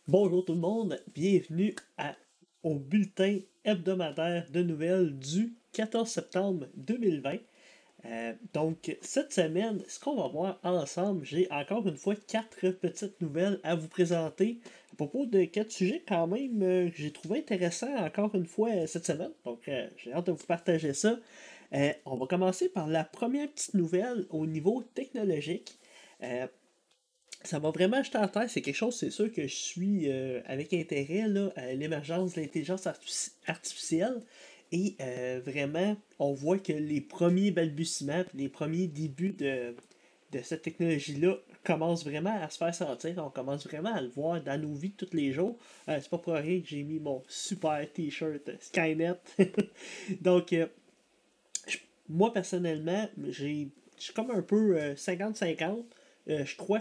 Bonjour tout le monde, au bulletin hebdomadaire de nouvelles du 14 septembre 2020. Donc cette semaine, ce qu'on va voir ensemble, j'ai encore une fois 4 petites nouvelles à vous présenter à propos de 4 sujets quand même que j'ai trouvé intéressants encore une fois cette semaine. Donc j'ai hâte de vous partager ça. On va commencer par la première petite nouvelle au niveau technologique. Euh, Ça m'a vraiment jeté en terre. C'est quelque chose, c'est sûr, que je suis avec intérêt là, à l'émergence de artificielle. Et vraiment, on voit que les premiers balbutiements, puis les premiers débuts de cette technologie-là commencent vraiment à se faire sentir. On commence vraiment à le voir dans nos vies de tous les jours. C'est pas pour rien que j'ai mis mon super t-shirt Skynet. Donc, je- moi personnellement, je suis comme un peu 50-50. Je crois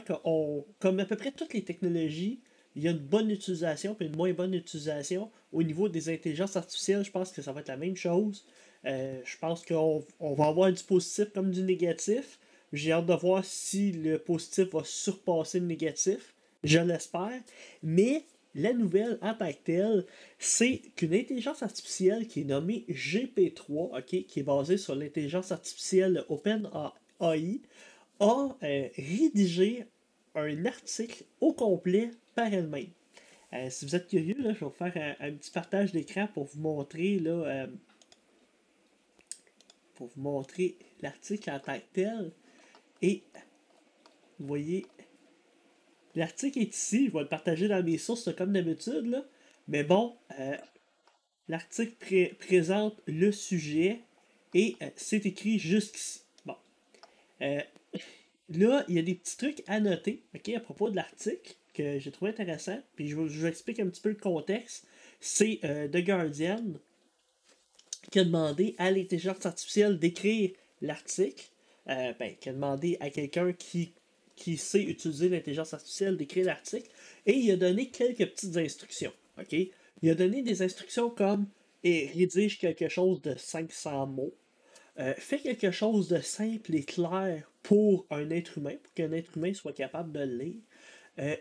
comme à peu près toutes les technologies, il y a une bonne utilisation et une moins bonne utilisation. Au niveau des intelligences artificielles, je pense que ça va être la même chose. Je pense qu'on va avoir du positif comme du négatif. J'ai hâte de voir si le positif va surpasser le négatif. Je l'espère. Mais la nouvelle en tant que telle, c'est qu'une intelligence artificielle qui est nommée GP3, ok, qui est basée sur l'intelligence artificielle OpenAI, a rédigé un article au complet par elle-même. Si vous êtes curieux, là, je vais vous faire un petit partage d'écran pour vous montrer l'article en tant que tel. Et vous voyez, l'article est ici. Je vais le partager dans mes sources comme d'habitude. Là. Mais bon, l'article présente le sujet et c'est écrit jusqu'ici. Bon. Euh, Là, il y a des petits trucs à noter, ok, à propos de l'article que j'ai trouvé intéressant. Puis je vous explique un petit peu le contexte. C'est The Guardian qui a demandé à l'intelligence artificielle d'écrire l'article. Qui a demandé à quelqu'un qui sait utiliser l'intelligence artificielle d'écrire l'article. Et il a donné quelques petites instructions. Ok? Il a donné des instructions comme rédige quelque chose de 500 mots. Fais quelque chose de simple et clair pour un être humain, pour qu'un être humain soit capable de le lire.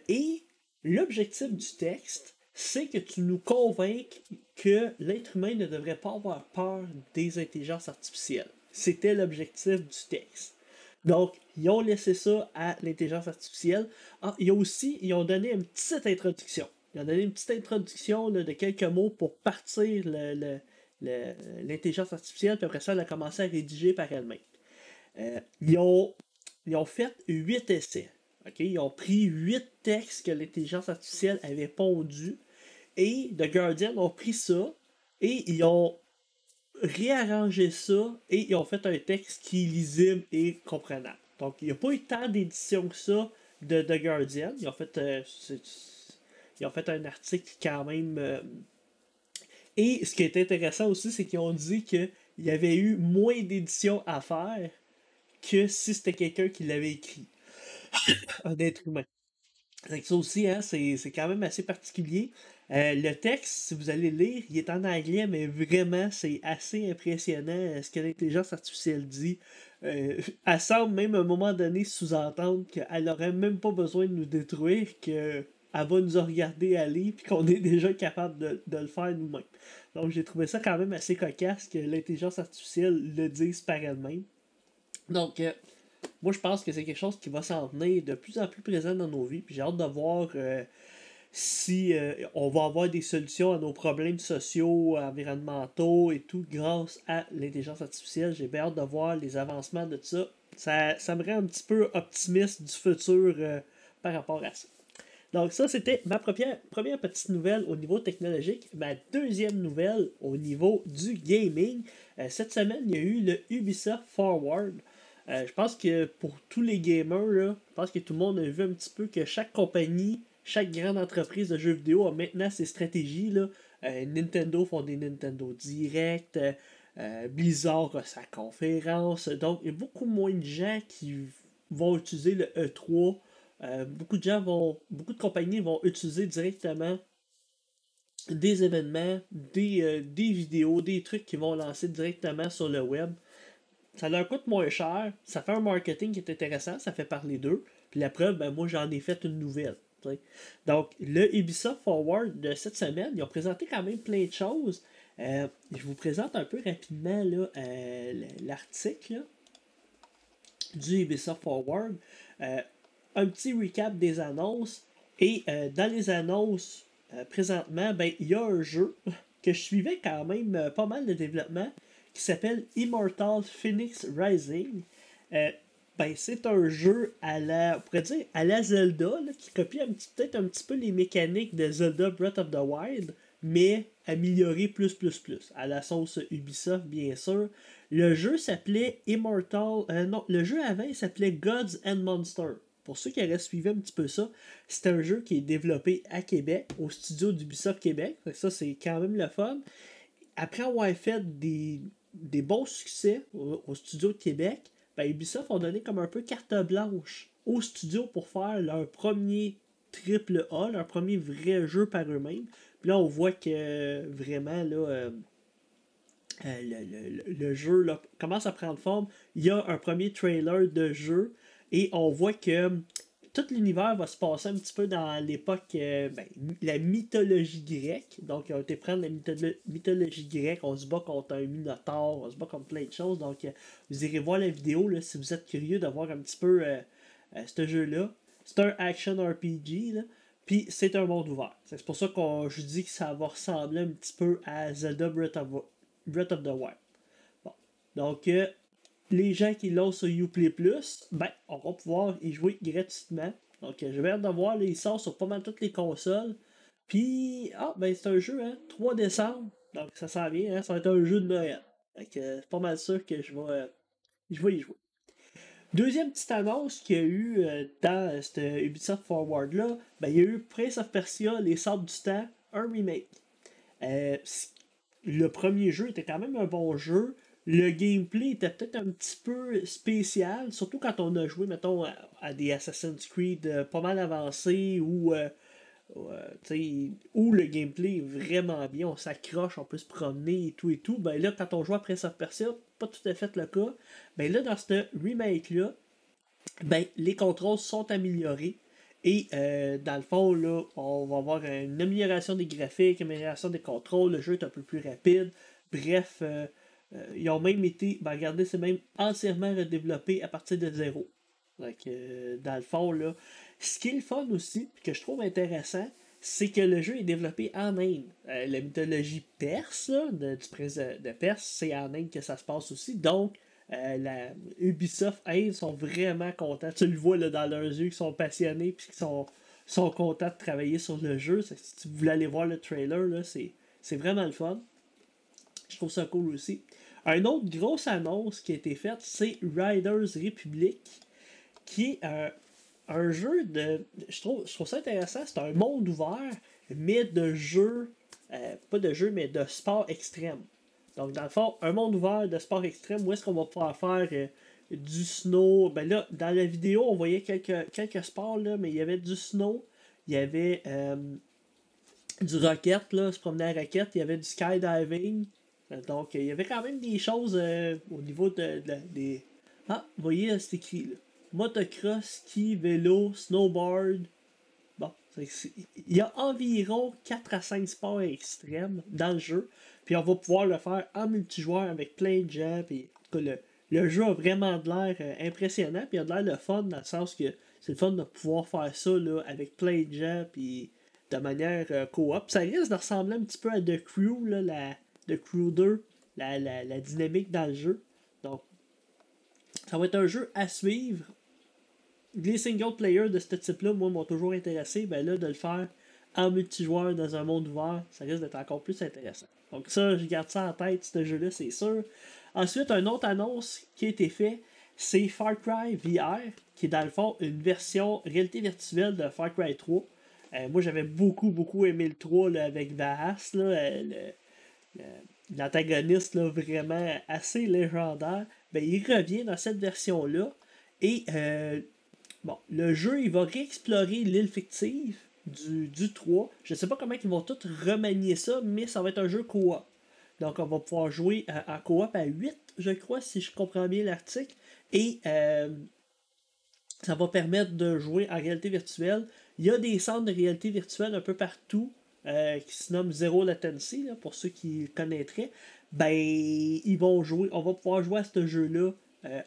Et l'objectif du texte, c'est que tu nous convainques que l'être humain ne devrait pas avoir peur des intelligences artificielles. C'était l'objectif du texte. Donc, ils ont laissé ça à l'intelligence artificielle. Ah, ils ont donné une petite introduction. Ils ont donné une petite introduction là, de quelques mots pour partir l'intelligence artificielle, puis après ça, elle a commencé à rédiger par elle-même. Euh, ils, ont, ils ont fait 8 essais. Ok. Ils ont pris 8 textes que l'intelligence artificielle avait pondus et The Guardian ont pris ça et ils ont réarrangé ça et ils ont fait un texte qui est lisible et comprenable. Donc, il n'y a pas eu tant d'éditions que ça de The Guardian. Ils ont fait un article quand même. Et ce qui est intéressant aussi, c'est qu'ils ont dit qu'il y avait eu moins d'éditions à faire que si c'était quelqu'un qui l'avait écrit, un être humain. Donc ça aussi, hein, c'est quand même assez particulier. Le texte, si vous allez lire, il est en anglais, mais vraiment, c'est assez impressionnant ce que l'intelligence artificielle dit. Elle semble même à un moment donné sous-entendre qu'elle n'aurait même pas besoin de nous détruire, qu'elle va nous regarder aller, puis qu'on est déjà capable de le faire nous-mêmes. Donc j'ai trouvé ça quand même assez cocasse que l'intelligence artificielle le dise par elle-même. Donc, moi, je pense que c'est quelque chose qui va s'en venir de plus en plus présent dans nos vies. Puis j'ai hâte de voir si on va avoir des solutions à nos problèmes sociaux, environnementaux et tout grâce à l'intelligence artificielle. J'ai bien hâte de voir les avancements de ça. Ça me rend un petit peu optimiste du futur par rapport à ça. Donc ça, c'était ma première petite nouvelle au niveau technologique. Ma deuxième nouvelle au niveau du gaming. Cette semaine, il y a eu le Ubisoft Forward. Je pense que pour tous les gamers, là, je pense que tout le monde a vu un petit peu que chaque compagnie, chaque grande entreprise de jeux vidéo a maintenant ses stratégies. Là. Nintendo font des Nintendo Direct, Blizzard a sa conférence. Donc, il y a beaucoup moins de gens qui vont utiliser le E3. Beaucoup de compagnies vont utiliser directement des événements, des vidéos, des trucs qui vont lancer directement sur le web. Ça leur coûte moins cher, ça fait un marketing qui est intéressant, ça fait parler d'eux. Puis la preuve, ben moi j'en ai fait une nouvelle. t'sais. Donc, le Ubisoft Forward de cette semaine, ils ont présenté quand même plein de choses. Je vous présente un peu rapidement là, l'article là, du Ubisoft Forward. Un petit recap des annonces. Et dans les annonces, présentement, ben, il y a un jeu que je suivais quand même pas mal de développement qui s'appelle Immortal Phoenix Rising. Euh, ben, c'est un jeu à la, on pourrait dire, à la Zelda, là, qui copie peut-être un petit peu les mécaniques de Zelda Breath of the Wild, mais amélioré plus, à la sauce Ubisoft, bien sûr. Le jeu s'appelait Immortal. Non, le jeu avant, il s'appelait Gods and Monsters. Pour ceux qui auraient suivi un petit peu ça, c'est un jeu qui est développé à Québec, au studio d'Ubisoft Québec. Ça, c'est quand même le fun. Après avoir fait des bons succès au studio de Québec, ben Ubisoft ont donné comme un peu carte blanche au studio pour faire leur premier triple A, leur premier vrai jeu par eux-mêmes. Puis là, on voit que vraiment, là, le jeu là, commence à prendre forme. Il y a un premier trailer de jeu et on voit que tout l'univers va se passer un petit peu dans l'époque, la mythologie grecque. Donc, ils ont été prendre la mythologie grecque. On se bat contre un minotaure, on se bat contre plein de choses. Donc, vous irez voir la vidéo là, si vous êtes curieux de voir un petit peu ce jeu-là. C'est un action RPG. Là. Puis c'est un monde ouvert. C'est pour ça que je dis que ça va ressembler un petit peu à Zelda Breath of the Wild. Bon. Donc, les gens qui l'ont sur Uplay Plus, ben, on va pouvoir y jouer gratuitement. Donc, j'ai hâte de voir, là, il sort sur pas mal toutes les consoles. Puis, ben, c'est un jeu, hein, 3 décembre. Donc, ça s'en vient, hein, ça va être un jeu de Noël. Donc, c'est pas mal sûr que je vais y jouer. Deuxième petite annonce qu'il y a eu dans cette Ubisoft Forward-là, ben, il y a eu Prince of Persia, Les Sables du Temps, un remake. Euh, le premier jeu était quand même un bon jeu. Le gameplay était peut-être un petit peu spécial, surtout quand on a joué, mettons, à des Assassin's Creed pas mal avancés où le gameplay est vraiment bien, on s'accroche, on peut se promener et tout. Ben là, quand on joue à Prince of Persia, pas tout à fait le cas. Ben là, dans ce remake-là, ben, les contrôles sont améliorés. Et dans le fond, là, on va avoir une amélioration des graphiques, une amélioration des contrôles, le jeu est un peu plus rapide. Bref, ils ont même été, ben regardez, c'est même entièrement redéveloppé à partir de zéro. Donc, dans le fond, là, ce qui est le fun aussi, que je trouve intéressant, c'est que le jeu est développé en Inde. La mythologie perse, là, du prince de Perse, c'est en Inde que ça se passe aussi. Donc, la Ubisoft Inde sont vraiment contents. Tu le vois là, dans leurs yeux, qu'ils sont passionnés et qu'ils sont contents de travailler sur le jeu. Si vous voulez aller voir le trailer, là, c'est vraiment le fun. Je trouve ça cool aussi. Une autre grosse annonce qui a été faite, c'est Riders Republic, qui est un jeu de. Je trouve ça intéressant. C'est un monde ouvert, mais de jeu. Pas de jeu, mais de sport extrême. Donc, dans le fond, un monde ouvert de sport extrême, où est-ce qu'on va pouvoir faire du snow. Ben là, dans la vidéo, on voyait quelques sports, là, mais il y avait du snow, il y avait du rocket, là, se promener à rocket, il y avait du skydiving. Donc, il y avait quand même des choses au niveau des. Ah, vous voyez, c'est écrit là. Motocross, ski, vélo, snowboard. Bon, il y a environ 4 à 5 sports extrêmes dans le jeu. Puis on va pouvoir le faire en multijoueur avec plein de gens. Puis, en tout cas, le jeu a vraiment de l'air impressionnant. Puis il a de l'air le fun dans le sens que c'est le fun de pouvoir faire ça là, avec plein de gens. Puis de manière coop. Ça risque de ressembler un petit peu à The Crew, là, The Crew 2, la dynamique dans le jeu. Donc, ça va être un jeu à suivre. Les single players de ce type-là, moi, m'ont toujours intéressé. Ben là, de le faire en multijoueur dans un monde ouvert, ça risque d'être encore plus intéressant. Donc ça, je garde ça en tête, ce jeu-là, c'est sûr. Ensuite, une autre annonce qui a été faite, c'est Far Cry VR, qui est dans le fond une version réalité virtuelle de Far Cry 3. Moi, j'avais beaucoup aimé le 3 là, avec Vahas, là, l'antagoniste là, vraiment assez légendaire. Ben, il revient dans cette version-là. Et bon, le jeu, il va réexplorer l'île fictive du 3. Je ne sais pas comment ils vont tout remanier ça, mais ça va être un jeu coop. Donc, on va pouvoir jouer en coop à 8, je crois, si je comprends bien l'article. Et Ça va permettre de jouer en réalité virtuelle. Il y a des centres de réalité virtuelle un peu partout qui se nomment Zero Latency, là, pour ceux qui connaîtraient. Ben, ils vont jouer, on va pouvoir jouer à ce jeu-là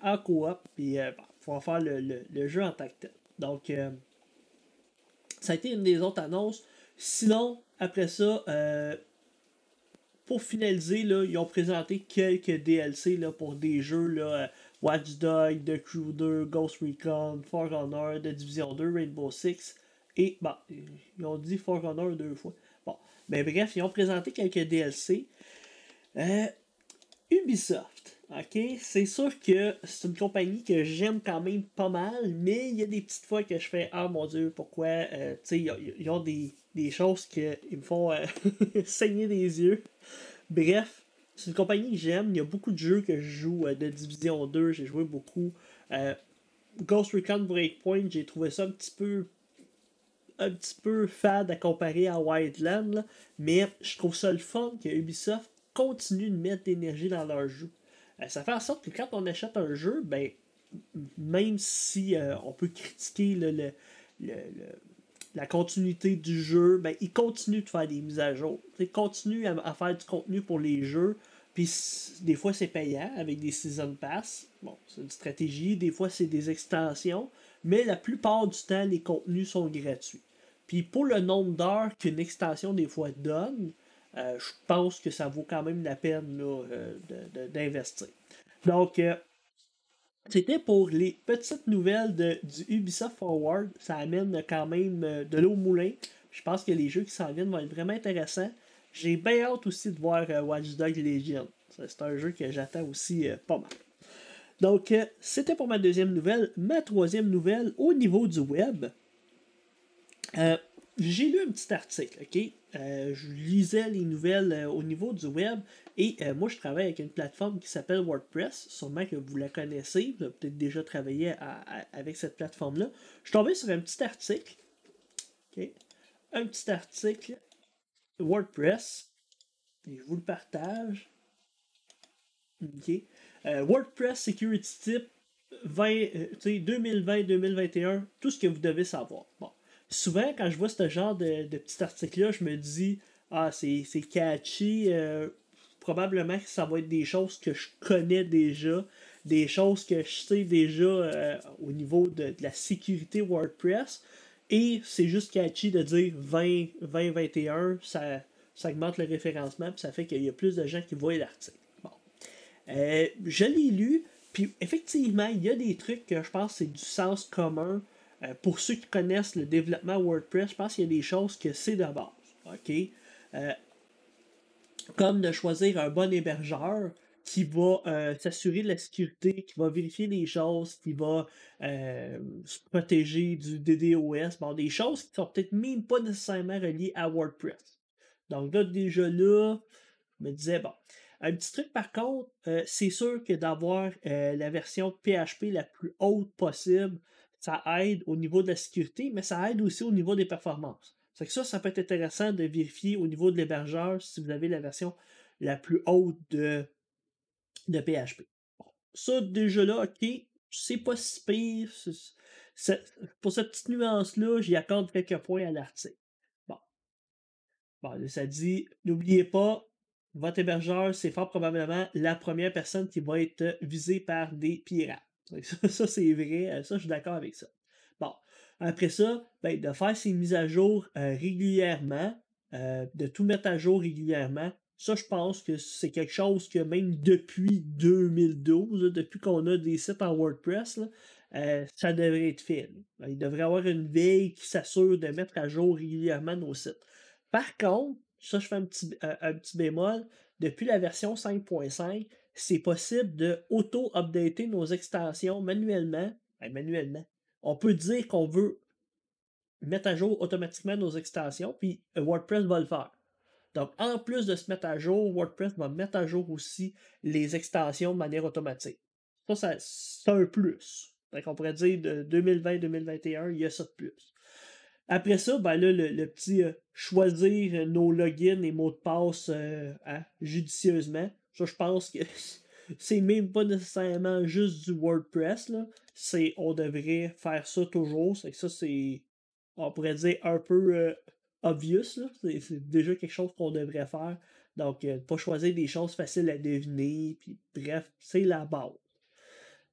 en coop, puis pouvoir faire le jeu en tant que tel. Donc, ça a été une des autres annonces. Sinon, après ça, pour finaliser, là, ils ont présenté quelques DLC là, pour des jeux là, Watch Dogs, The Crew 2, Ghost Recon, For Honor, The Division 2, Rainbow Six. Et, bon, ils ont dit For Honor 2 fois. Bon, mais bref, ils ont présenté quelques DLC. Ubisoft, ok? C'est sûr que c'est une compagnie que j'aime quand même pas mal, mais il y a des petites fois que je fais ah mon dieu, pourquoi? Tu sais, ils ont des choses qui me font saigner des yeux. Bref, c'est une compagnie que j'aime. Il y a beaucoup de jeux que je joue de Division 2, j'ai joué beaucoup. Ghost Recon Breakpoint, j'ai trouvé ça un petit peu fade à comparer à Wildland, là, mais je trouve ça le fun que Ubisoft continue de mettre de l'énergie dans leur jeu. Ça fait en sorte que quand on achète un jeu, ben, même si on peut critiquer le- la continuité du jeu, ben, ils continuent de faire des mises à jour. Ils continuent à faire du contenu pour les jeux. Puis des fois c'est payant avec des Season Pass. Bon, c'est une stratégie. Des fois c'est des extensions. Mais la plupart du temps, les contenus sont gratuits. Puis pour le nombre d'heures qu'une extension des fois donne, je pense que ça vaut quand même la peine là, d'investir. Donc, c'était pour les petites nouvelles du Ubisoft Forward. Ça amène quand même de l'eau au moulin. Je pense que les jeux qui s'en viennent vont être vraiment intéressants. J'ai bien hâte aussi de voir Watch Dogs Legion. C'est un jeu que j'attends aussi pas mal. Donc, c'était pour ma deuxième nouvelle. Ma troisième nouvelle, au niveau du web, j'ai lu un petit article, ok? Je lisais les nouvelles au niveau du web et moi je travaille avec une plateforme qui s'appelle WordPress, sûrement que vous la connaissez, vous avez peut-être déjà travaillé avec cette plateforme-là. Je suis tombé sur un petit article, ok? Un petit article WordPress, et je vous le partage. Ok? WordPress Security Tip 2020-2021, tout ce que vous devez savoir. Bon. Souvent, quand je vois ce genre de petit article-là, je me dis, ah, c'est catchy. Probablement que ça va être des choses que je connais déjà, des choses que je sais déjà au niveau de la sécurité WordPress. Et c'est juste catchy de dire 2021, ça augmente le référencement, puis ça fait qu'il y a plus de gens qui voient l'article. Bon. Je l'ai lu, puis effectivement, il y a des trucs que je pense que c'est du sens commun. Pour ceux qui connaissent le développement WordPress, je pense qu'il y a des choses que c'est de base. OK? Comme de choisir un bon hébergeur qui va s'assurer de la sécurité, qui va vérifier les choses, qui va se protéger du DDoS. Bon, des choses qui sont peut-être même pas nécessairement reliées à WordPress. Donc là, déjà là, je me disais, bon. Un petit truc par contre, c'est sûr que d'avoir la version PHP la plus haute possible, ça aide au niveau de la sécurité, mais ça aide aussi au niveau des performances. C'est que ça peut être intéressant de vérifier au niveau de l'hébergeur si vous avez la version la plus haute de PHP. Bon, ça, déjà là, ok, c'est pas si pire. Pour cette petite nuance-là, j'y accorde quelques points à l'article. Bon. Bon, ça dit, n'oubliez pas, votre hébergeur, c'est fort probablement la première personne qui va être visée par des pirates. Ça c'est vrai, ça, je suis d'accord avec ça. Bon, après ça, ben, de faire ces mises à jour régulièrement, de tout mettre à jour régulièrement, ça, je pense que c'est quelque chose que même depuis 2012, là, depuis qu'on a des sites en WordPress, là, ça devrait être fait. Là. Il devrait y avoir une veille qui s'assure de mettre à jour régulièrement nos sites. Par contre, ça, je fais un petit bémol. Depuis la version 5.5, c'est possible de auto-updater nos extensions manuellement. Ben, manuellement. On peut dire qu'on veut mettre à jour automatiquement nos extensions, puis WordPress va le faire. Donc, en plus de se mettre à jour, WordPress va mettre à jour aussi les extensions de manière automatique. Ça c'est un plus. Donc, on pourrait dire de 2020-2021, il y a ça de plus. Après ça, ben là, le petit choisir nos logins et mots de passe judicieusement. Ça, je pense que c'est même pas nécessairement juste du WordPress, là. On devrait faire ça toujours. C'est que ça, on pourrait dire un peu obvious, là. C'est déjà quelque chose qu'on devrait faire. Donc, pas choisir des choses faciles à deviner. Puis, bref, c'est la base.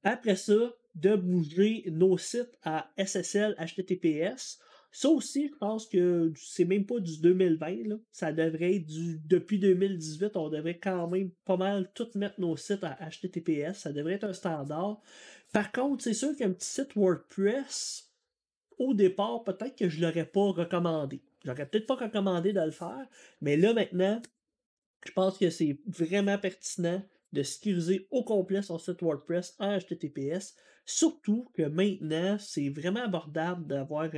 Après ça, de bouger nos sites à SSL HTTPS. Ça aussi, je pense que c'est même pas du 2020, là. Ça devrait être depuis 2018, on devrait quand même pas mal tout mettre nos sites à HTTPS. Ça devrait être un standard. Par contre, c'est sûr qu'un petit site WordPress, au départ, peut-être que je l'aurais pas recommandé. J'aurais peut-être pas recommandé de le faire, mais là maintenant, je pense que c'est vraiment pertinent de sécuriser au complet son site WordPress en HTTPS. Surtout que maintenant, c'est vraiment abordable d'avoir.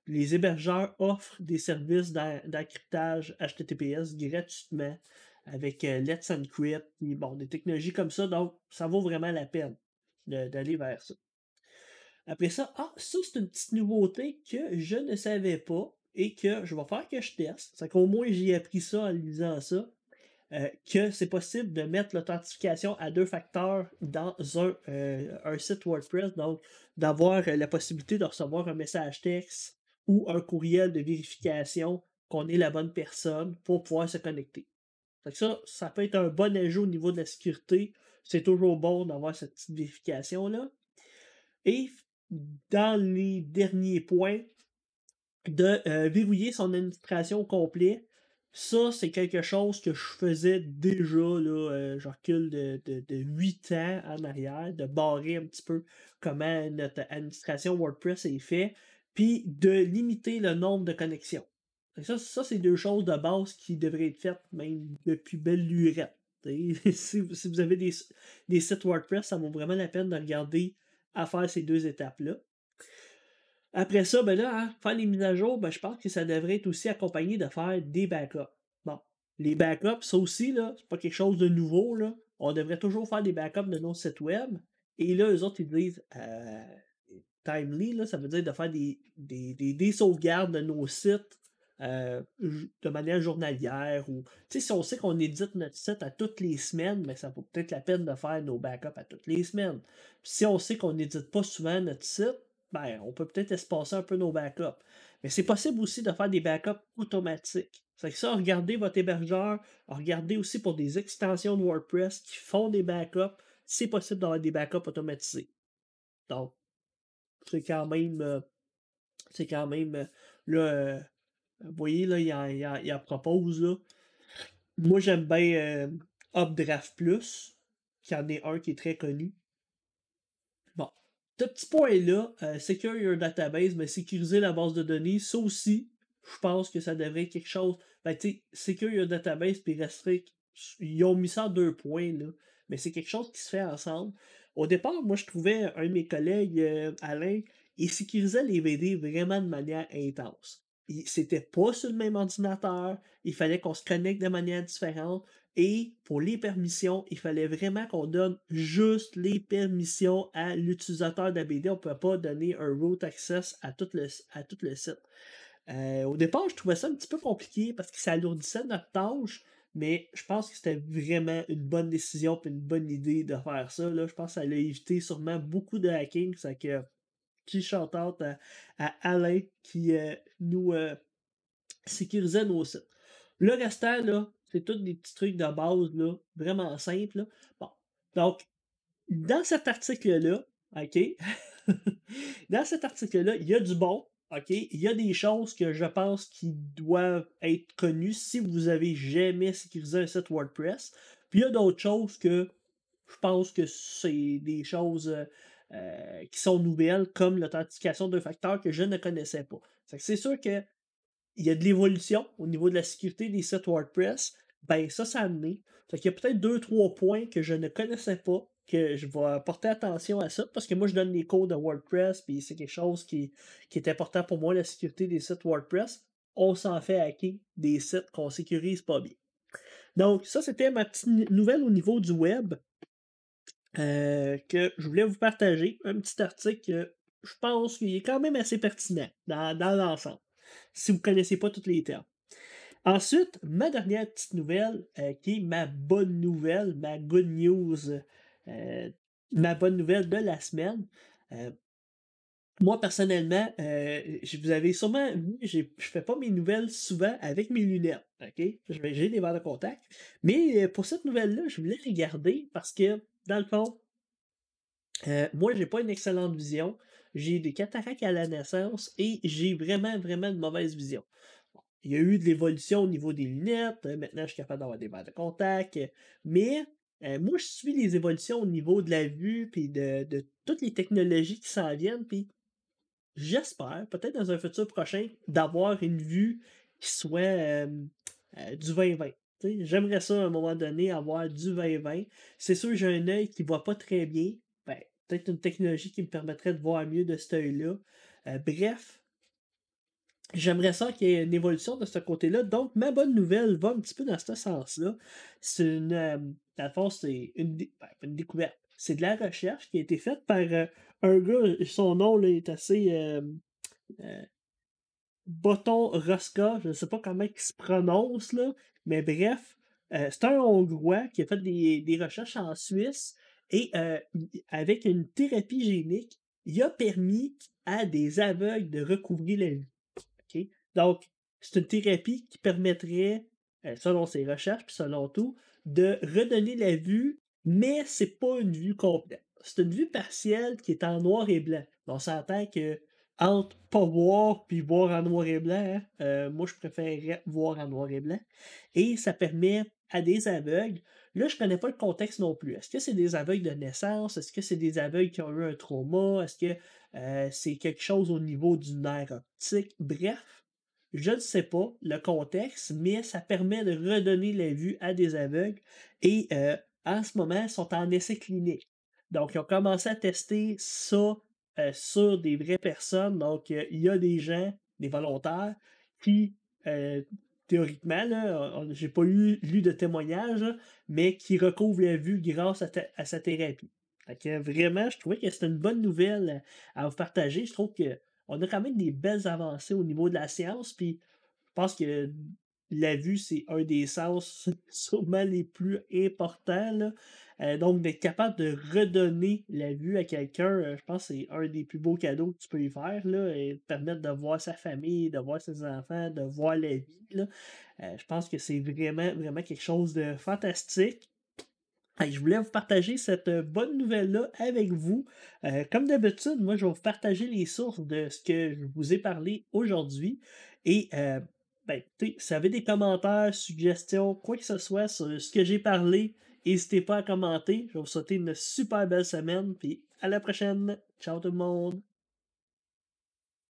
Les hébergeurs offrent des services d'encryptage HTTPS gratuitement avec Let's Encrypt et bon, des technologies comme ça. Donc, ça vaut vraiment la peine d'aller vers ça. Après ça, ça, c'est une petite nouveauté que je ne savais pas et que je vais faire que je teste. C'est qu'au moins, j'ai appris ça en lisant ça. Que c'est possible de mettre l'authentification à 2 facteurs dans un site WordPress, donc d'avoir la possibilité de recevoir un message texte ou un courriel de vérification qu'on est la bonne personne pour pouvoir se connecter. Fait que ça peut être un bon ajout au niveau de la sécurité. C'est toujours bon d'avoir cette petite vérification-là. Et dans les derniers points, de verrouiller son administration au complet. Ça, c'est quelque chose que je faisais déjà, là, je recule de 8 ans en arrière, de barrer un petit peu comment notre administration WordPress est fait, puis de limiter le nombre de connexions. Ça, c'est deux choses de base qui devraient être faites même depuis belle lurette. Si vous avez des sites WordPress, ça vaut vraiment la peine de regarder à faire ces deux étapes-là. Après ça, ben là, hein, faire les mises à jour, ben, je pense que ça devrait être aussi accompagné de faire des backups. Bon, les backups, ça aussi, là, c'est pas quelque chose de nouveau, là. On devrait toujours faire des backups de nos sites web. Et là, eux autres, ils disent timely, là, ça veut dire de faire des sauvegardes de nos sites de manière journalière. Ou, tu sais, si on sait qu'on édite notre site à toutes les semaines, mais ça vaut peut-être la peine de faire nos backups à toutes les semaines. Puis si on sait qu'on n'édite pas souvent notre site, ben, on peut peut-être espacer un peu nos backups. Mais c'est possible aussi de faire des backups automatiques. C'est que ça, regardez votre hébergeur, regardez aussi pour des extensions de WordPress qui font des backups. C'est possible d'avoir des backups automatisés. Donc, c'est quand même, là, vous voyez, là, il en propose, là. Moi, j'aime bien Updraft Plus, qui en est un qui est très connu. Bon. Ce petit point-là, Secure Your Database, mais sécuriser la base de données, ça aussi, je pense que ça devrait être quelque chose. Ben, tu sais, Secure Your Database puis Restrict, ils ont mis ça en 2 points, là. Mais c'est quelque chose qui se fait ensemble. Au départ, moi, je trouvais un de mes collègues, Alain, il sécurisait les VD vraiment de manière intense. C'était pas sur le même ordinateur, il fallait qu'on se connecte de manière différente. Et pour les permissions, il fallait vraiment qu'on donne juste les permissions à l'utilisateur d'ABD. On ne peut pas donner un root access à tout le site. Au départ, je trouvais ça un petit peu compliqué parce que ça alourdissait notre tâche, mais je pense que c'était vraiment une bonne décision et une bonne idée de faire ça. Là. Je pense que ça allait éviter sûrement beaucoup de hacking. C'est que qui shout out à Alain qui nous sécurisait nos sites. Le restant, là, c'est tous des petits trucs de base, là, vraiment simples. Là. Bon. Donc, dans cet article-là, OK, dans cet article-là, il y a du bon, OK, il y a des choses que je pense qui doivent être connues si vous avez jamais sécurisé un site WordPress. Puis il y a d'autres choses que je pense que c'est des choses qui sont nouvelles, comme l'authentification de facteurs que je ne connaissais pas. C'est sûr que il y a de l'évolution au niveau de la sécurité des sites WordPress, ben ça a amené. Fait qu'il y a peut-être 2-3 points que je ne connaissais pas, que je vais porter attention à ça, parce que moi je donne les cours de WordPress, puis c'est quelque chose qui est important pour moi, la sécurité des sites WordPress. On s'en fait hacker des sites qu'on sécurise pas bien. Donc ça, c'était ma petite nouvelle au niveau du web que je voulais vous partager. Un petit article que je pense qu'il est quand même assez pertinent dans l'ensemble, si vous ne connaissez pas tous les termes. Ensuite, ma dernière petite nouvelle, qui est ma bonne nouvelle, ma good news, ma bonne nouvelle de la semaine. Heu, Moi personnellement, vous avez sûrement vu, je fais pas mes nouvelles souvent avec mes lunettes, OK? J'ai des verres de contact, mais pour cette nouvelle-là, je voulais regarder parce que, dans le fond, moi, j'ai pas une excellente vision. J'ai des cataractes à la naissance et j'ai vraiment, vraiment de mauvaise vision. Bon, il y a eu de l'évolution au niveau des lunettes, maintenant je suis capable d'avoir des verres de contact, mais moi, je suis les évolutions au niveau de la vue puis de toutes les technologies qui s'en viennent, puis j'espère, peut-être dans un futur prochain, d'avoir une vue qui soit, du 20/20. Tu sais, j'aimerais ça à un moment donné avoir du 20/20. C'est sûr, j'ai un œil qui voit pas très bien, ben, peut-être une technologie qui me permettrait de voir mieux de cet œil-là. Bref, j'aimerais ça qu'il y ait une évolution de ce côté-là. Donc ma bonne nouvelle va un petit peu dans ce sens-là. C'est une, dans le fond, c'est pas une découverte, c'est de la recherche qui a été faite par, un gars, son nom là est assez, Heu, Botton Rosca, je ne sais pas comment il se prononce là, mais bref, c'est un Hongrois qui a fait des recherches en Suisse et avec une thérapie génique, il a permis à des aveugles de recouvrer la vue, OK? Donc, c'est une thérapie qui permettrait, selon ses recherches puis selon tout, de redonner la vue, mais c'est pas une vue complète. C'est une vue partielle qui est en noir et blanc. On s'entend que entre pas voir puis voir en noir et blanc, hein, moi je préférerais voir en noir et blanc et ça permet à des aveugles, là je connais pas le contexte non plus. Est-ce que c'est des aveugles de naissance? Est-ce que c'est des aveugles qui ont eu un trauma? Est-ce que, c'est quelque chose au niveau du nerf optique? Bref, je ne sais pas le contexte, mais ça permet de redonner la vue à des aveugles et en ce moment, ils sont en essai clinique. Donc ils ont commencé à tester ça sur des vraies personnes. Donc, il y a des gens, des volontaires, qui, heu, théoriquement, là, j'ai pas lu de témoignages, là, mais qui recouvrent la vue grâce à sa thérapie. Fait que vraiment, je trouvais que c'était une bonne nouvelle à vous partager. Je trouve qu'on a quand même des belles avancées au niveau de la science, puis je pense que la vue, c'est un des sens sûrement les plus importants, là. Donc d'être capable de redonner la vue à quelqu'un, je pense que c'est un des plus beaux cadeaux que tu peux lui faire, là, et te permettre de voir sa famille, de voir ses enfants, de voir la vie, là. Je pense que c'est vraiment, vraiment quelque chose de fantastique. Hey, je voulais vous partager cette, bonne nouvelle-là avec vous. Comme d'habitude, moi, je vais vous partager les sources de ce que je vous ai parlé aujourd'hui et ben, écoutez, si vous avez des commentaires, suggestions, quoi que ce soit sur ce que j'ai parlé, n'hésitez pas à commenter. Je vais vous souhaiter une super belle semaine, puis à la prochaine. Ciao tout le monde.